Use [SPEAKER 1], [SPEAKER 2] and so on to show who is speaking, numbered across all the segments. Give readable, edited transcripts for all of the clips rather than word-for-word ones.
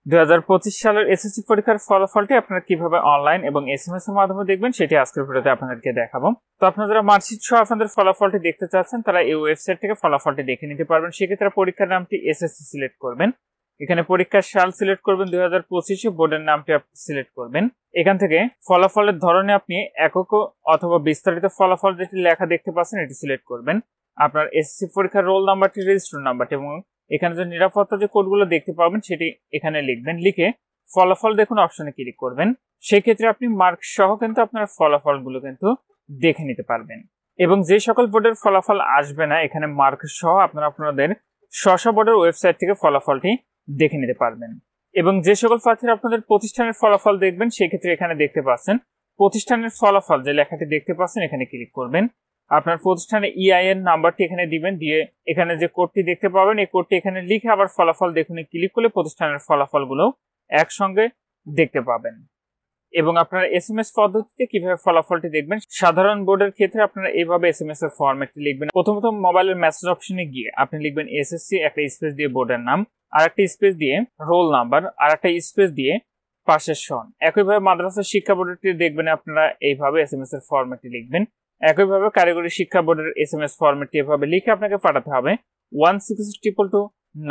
[SPEAKER 1] 2025 সালের এসএসসি পরীক্ষার ফলাফলটি আপনারা কিভাবে অনলাইন এবং এসএমএস এর মাধ্যমে দেখবেন সেটি আজকের ভিডিওতে আপনাদেরকে দেখাবো। তো আপনারা যারা মার্কশিট সহ আপনাদের ফলাফলটি দেখতে চাচ্ছেন তারা এই ওয়েবসাইট থেকে ফলাফলটি দেখে নিতে পারবেন। সেক্ষেত্রে পরীক্ষার নামটি এসএসসি সিলেক্ট করবেন, এখানে পরীক্ষার সাল সিলেক্ট করবেন 2025, বোর্ডের নামটি আপনি সিলেক্ট করবেন। এখান থেকে ফলাফলের ধরনে আপনি একক অথবা বিস্তারিত ফলাফল যেটি লেখা দেখতে পাচ্ছেন এটি সিলেক্ট করবেন। আপনার এসএসসি পরীক্ষার রোল নাম্বারটি, রেজিস্ট্রেশন নাম্বারটি এবং এখানে যে নিরাপত্তা যে কোডগুলো দেখতে পাবেন সেটি এখানে লিখবেন। লিখে ফলাফল দেখুন অপশনে ক্লিক করবেন। সেই ক্ষেত্রে আপনি মার্ক সহ কিন্তু আপনার ফলাফলগুলো কিন্তু দেখে নিতে পারবেন। এবং যে সকল বোর্ডের ফলাফল আসবে না এখানে মার্ক সহ আপনারা আপনাদের স্ব বোর্ডের ওয়েবসাইট থেকে ফলাফলটি দেখে নিতে পারবেন। এবং যে সকল প্রার্থীরা আপনাদের প্রতিষ্ঠানের ফলাফল দেখবেন সেই ক্ষেত্রে এখানে দেখতে পাচ্ছেন প্রতিষ্ঠানের ফলাফল যে লেখাটি দেখতে পাচ্ছেন এখানে ক্লিক করবেন। আপনার প্রতিষ্ঠানের ইআইএন নাম্বারটি এখানে দিবেন, দিয়ে এখানে যে কোডটি দেখতে পাবেন এই কোডটি এখানে লিখে আবার ফলাফল দেখুন ক্লিক করলে প্রতিষ্ঠানের ফলাফলগুলো একসঙ্গে দেখতে পাবেন। এবং আপনারা এসএমএস পদ্ধতিতে কিভাবে ফলাফলটি দেখবেন, সাধারণ বোর্ডের ক্ষেত্রে আপনারা এইভাবে এসএমএস এর ফরম্যাটটি লিখবেন। প্রথমত মোবাইলের মেসেজ অপশনে গিয়ে আপনি লিখবেন এসএসসি, একটা স্পেস দিয়ে বোর্ডের নাম, আর একটা স্পেস দিয়ে রোল নাম্বার, আর একটা স্পেস দিয়ে পাশের সন। একইভাবে মাদ্রাসা শিক্ষা বোর্ডেরটি দেখবেন আপনারা এইভাবে এসএমএস এর ফরম্যাটটি লিখবেন। একইভাবে কারিগরি শিক্ষা বোর্ডের এসএমএস ফরম্যাটটি এভাবে লিখে আপনাকে পাঠাতে হবে 16222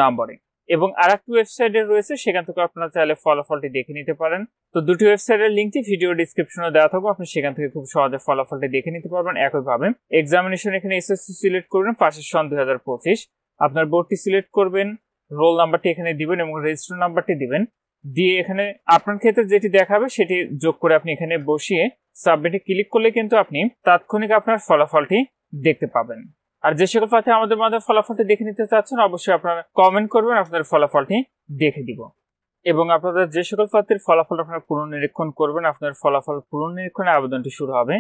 [SPEAKER 1] নম্বরে। এবং আরেকটি ওয়েবসাইটে রয়েছে, সেখান থেকে আপনারা চাইলে ফলাফলটি দেখে নিতে পারেন। তো দুটি ওয়েবসাইটের লিঙ্কটি ভিডিও ডেসক্রিপশনে দেওয়া থাকবে, আপনি সেখান থেকে খুব সহজে ফলাফলটি দেখে নিতে পারবেন। একইভাবে এক্সামিনেশন এখানে এসএসসি সিলেক্ট করবেন, পাশের সন 2025, আপনার বোর্ডটি সিলেক্ট করবেন, রোল নাম্বারটি এখানে দিবেন এবং রেজিস্ট্রেশন নাম্বারটি দিবেন। দিয়ে এখানে আপনার ক্ষেত্রে যেটি দেখাবে সেটি যোগ করে আপনি এখানে বসিয়ে সাবমিটে ক্লিক করলে কিন্তু আপনি তাৎক্ষণিক আপনার ফলাফলটি দেখতে পাবেন। আর যে সকল প্রার্থী আমাদের মাধ্যমে ফলাফলটি দেখে নিতে চাচ্ছেন অবশ্যই আপনারা কমেন্ট করবেন, আপনাদের ফলাফলটি দেখে দিব। এবং আপনাদের যে সকল প্রার্থীর ফলাফল আপনারা পুনর্নিরীক্ষণ করবেন, আপনার ফলাফল পুনর্নিরীক্ষণের আবেদনটি শুরু হবে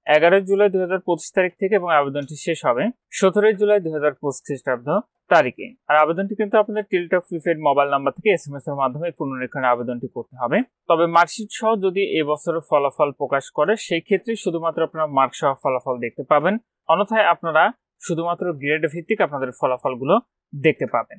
[SPEAKER 1] 11 জুলাই 2025 তারিখ থেকে এবং আবেদনটি শেষ হবে 17 জুলাই 2025 খ্রিস্টাব্দ তারিখে। আর আবেদনটি কিন্তু আপনাদের টেলিটক প্রিপেড মোবাইল নাম্বার থেকে এসএমএস এর মাধ্যমে পুনর্নিরীক্ষণের আবেদনটি করতে হবে। তবে মার্কশিট সহ যদি এবছরের ফলাফল প্রকাশ করে সেই ক্ষেত্রে শুধুমাত্র আপনারা মার্ক সহ ফলাফল দেখতে পাবেন, অন্যথায় আপনারা শুধুমাত্র গ্রেড ভিত্তিক আপনাদের ফলাফলগুলো দেখতে পাবেন।